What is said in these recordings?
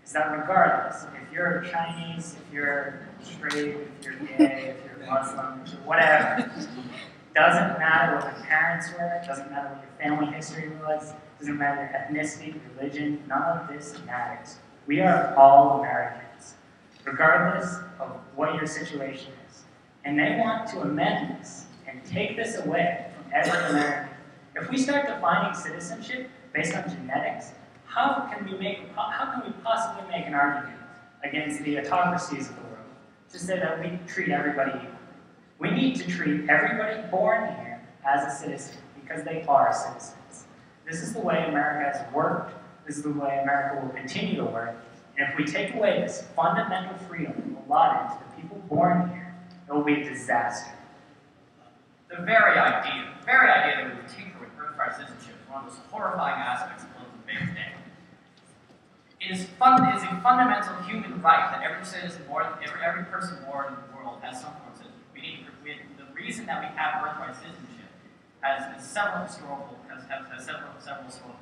is that regardless, if you're Chinese, if you're straight, if you're gay, if you're Muslim, if you're whatever, doesn't matter what your parents were, doesn't matter what your family history was, doesn't matter your ethnicity, religion, none of this matters. We are all Americans, regardless of what your situation is. And they want to amend this and take this away from every American. If we start defining citizenship based on genetics, how can we possibly make an argument against the autocracies of the world to say that we treat everybody equal? We need to treat everybody born here as a citizen because they are citizens. This is the way America has worked. This is the way America will continue to work. And if we take away this fundamental freedom allotted to the people born here, it will be a disaster. The very idea that we would tinker with birthright citizenship is one of those horrifying aspects of political debate today. It is a fundamental human right that every person born in the world has some form of citizenship. The reason that we have birthright citizenship has several historical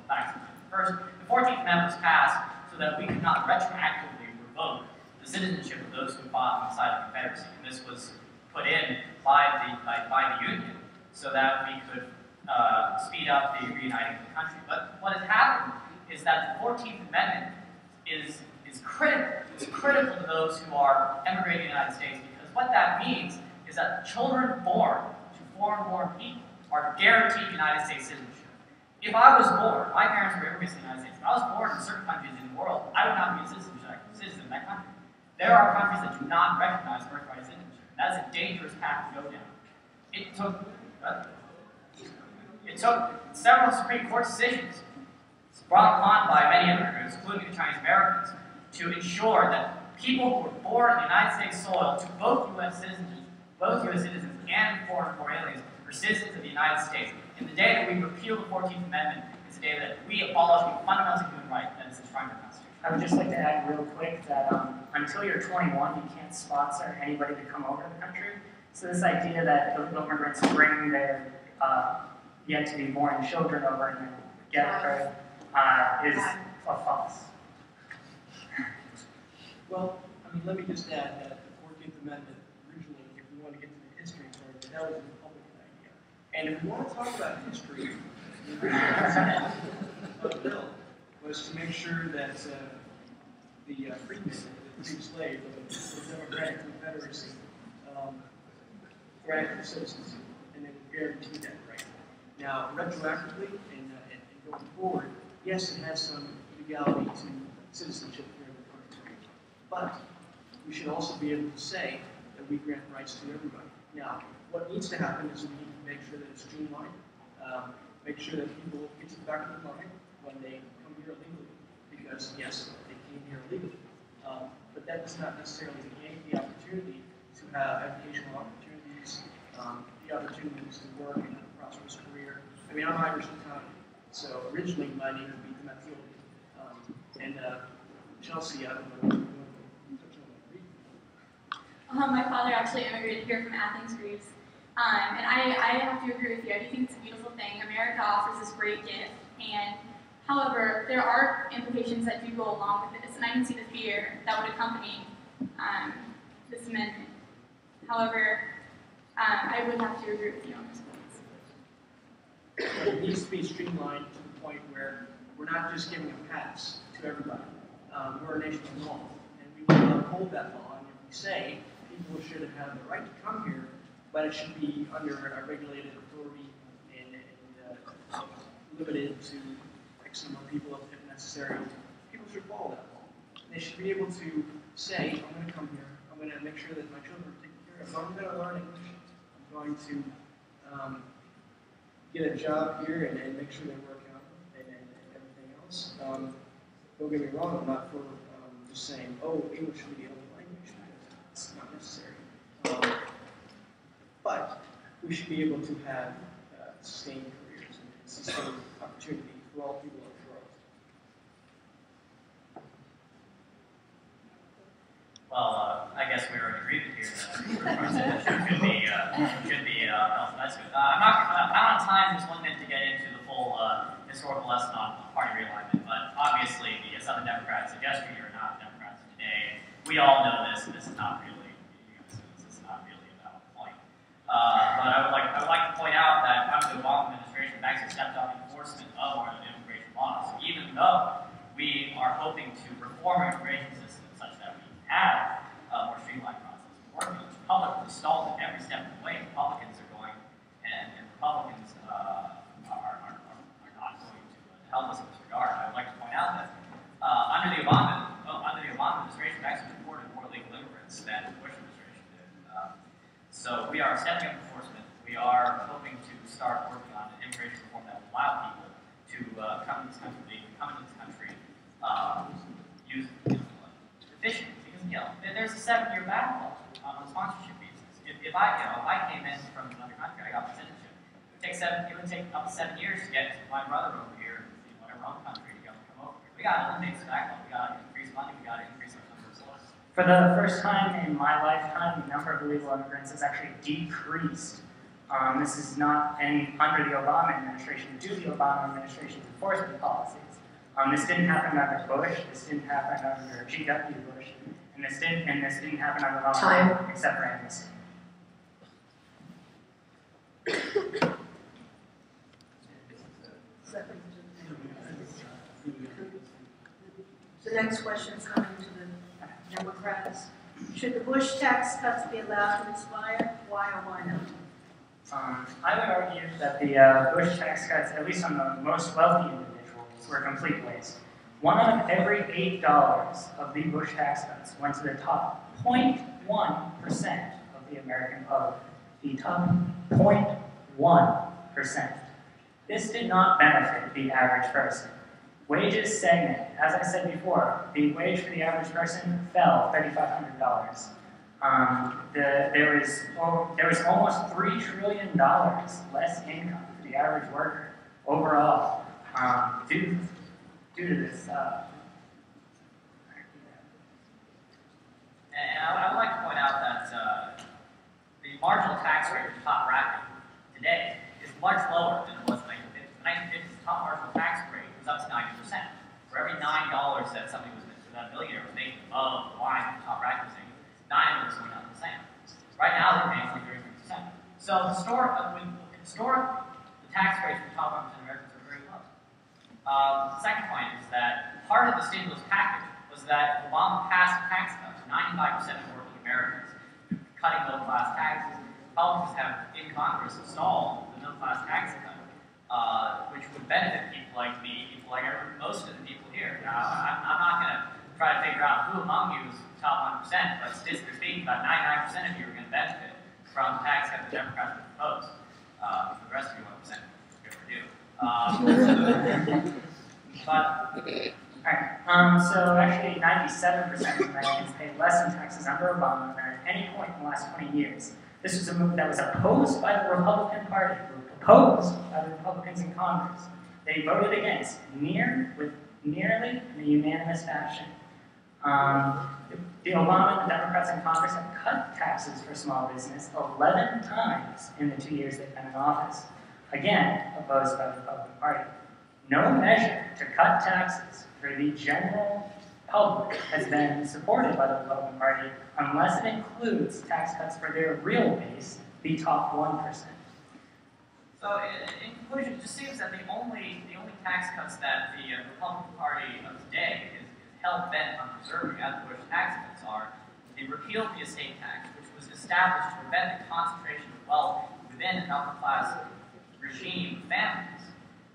facts. First, the 14th Amendment was passed so that we could not retroactively revoke the citizenship of those who fought on the side of the Confederacy. And this was put in by the Union so that we could speed up the reuniting of the country. But what has happened is that the 14th Amendment is critical. It's critical to those who are emigrating to the United States because what that means is that children born to foreign-born people are guaranteed United States citizenship. If I was born, my parents were immigrants in the United States, if I was born in certain countries in the world, I would not be a citizen in that country. There are countries that do not recognize birthright citizenship. That is a dangerous path to go down. It took several Supreme Court decisions brought upon by many immigrants, including the Chinese Americans, to ensure that people who were born in the United States soil to both U.S. citizens and foreign aliens were citizens of the United States. And the day that we repeal the 14th Amendment is the day that we abolish a fundamental human right that is enshrined in the Constitution. I would just like to add real quick that until you're 21, you can't sponsor anybody to come over to the country. So this idea that immigrants bring their yet-to-be-born children over and then get credit is a false. Well, I mean, let me just add that the 14th Amendment, originally, if we want to get to the history part, that was a Republican idea. And if we want to talk about history, the original intent of the bill was to make sure that the freedmen, the free slaves, the Democratic Confederacy, granted citizenship, and they would guarantee that right. Now, retroactively and going forward, yes, it has some legality to citizenship here in the country, but we should also be able to say that we grant rights to everybody. Now, what needs to happen is we need to make sure that it's streamlined, make sure that people get to the back of the line when they come here illegally, because yes, they came here illegally, but that does not necessarily negate the opportunity to have educational opportunities, the opportunities to work and have a prosperous career. I mean, I'm Irish Italian, so originally my name would be Matilde, and Chelsea, I don't know if you want to touch on that. My father actually immigrated here from Athens, Greece. And I have to agree with you. I do think it's a beautiful thing. America offers this great gift. And however, there are implications that do go along with this. And I can see the fear that would accompany this amendment. However, I would have to agree with you on this point. It needs to be streamlined to the point where we're not just giving a pass to everybody. We're a nation of law, and we will uphold that law. And if we say people should have the right to come here, but it should be under a regulated authority and limited to X number of people if necessary, people should follow that law. They should be able to say, I'm going to come here, I'm going to make sure that my children are taken care of, I'm going to learn English, I'm going to get a job here and make sure they work out and everything else. Don't get me wrong, I'm not for just saying, oh, English should be the only language, because it's not necessary. But we should be able to have sustained careers and sustained opportunity for all people of the world. Well, I guess we were in agreement here that should be that's good. I'm not on time just 1 minute to get into the full historical lesson on party realignment, but obviously the Southern Democrats' suggestion here are not we all know this, and this is not really, this is not really a valid point. But I would like to point out that under the Obama administration, we've actually stepped up enforcement of our immigration laws. So even though we are hoping to reform our immigration system such that we have a more streamlined process of working, Republicans stalled at every step of the way. Republicans are going, and Republicans are not going to help us in this regard. I would like to point out that under the Obama administration, we actually deported more legal immigrants than the Bush administration did. So we are stepping up enforcement. We are hoping to start working on an immigration reform that will allow people to come into this country, use efficiently. Because there's a 7-year backlog on sponsorship visas. If I came in from another country, I got my citizenship. It would take up to 7 years to get my brother over here in whatever own country to come over here. We got to eliminate this backlog. We got to increase money. We got to increase our number of sources. For the first time in my lifetime, the number of illegal immigrants has actually decreased. This is not under the Obama administration, due to the Obama administration's enforcement policies. This didn't happen under Bush, this didn't happen under G.W. Bush, and this didn't happen under Obama, except for amnesty. The next question is coming to the Democrats. Should the Bush tax cuts be allowed to expire? Why or why not? I would argue that the Bush tax cuts, at least on the most wealthy individuals, were a complete waste. 1 out of every $8 of the Bush tax cuts went to the top 0.1% of the American public. The top 0.1%. This did not benefit the average person. Wages stagnated. As I said before, the wage for the average person fell $3,500. There was almost $3 trillion less income for the average worker overall due to this. And I would like to point out that the marginal tax rate for the top bracket today is much lower than it was in the 1950s. The 1950s, the top marginal tax rate was up to 90%. For every $9 that somebody that millionaire was making above the line the top bracket was making, 9 was going up the same. Right now, they're paying only 33%. So historically, the tax rates for the top 1% of Americans are very low. The second point is that part of the stimulus package was that Obama passed tax cuts to 95% of working Americans, cutting middle-class taxes. Republicans have, in Congress, installed the middle-class tax cut, which would benefit people like me, people like most of the people here. Now, I'm not going to try to figure out who among you is top 1%, but statistically speaking, about 99% of you are going to benefit from the tax cut the Democrats would propose. For the rest of you, 1%, good for you. So actually 97% of Americans paid less in taxes under Obama than at any point in the last 20 years. This was a move that was opposed by the Republican Party, proposed by the Republicans in Congress. They voted against with nearly in a unanimous fashion. The Obama and the Democrats in Congress have cut taxes for small business 11 times in the 2 years they've been in office. Again, opposed by the Republican Party. No measure to cut taxes for the general public has been supported by the Republican Party unless it includes tax cuts for their real base, the top 1%. So, in conclusion, it just seems that the only tax cuts that the Republican Party of today is hell-bent on preserving as the Bush tax cuts are they repealed the estate tax, which was established to prevent the concentration of wealth within an upper-class regime of families,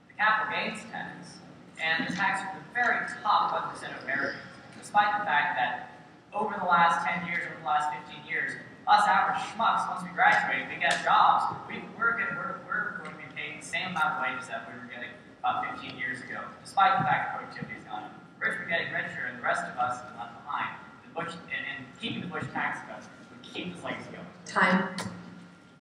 the capital gains tax, and the tax for the very top 1% of Americans, despite the fact that over the last 10 years, over the last 15 years, us average schmucks, once we graduate, we get jobs, we're going to be paid the same amount of wages that we were getting about 15 years ago, despite the fact that productivity has gone up. The rich are getting richer, and the rest of us are left behind. And keeping the Bush tax cuts would keep this legacy going. Time.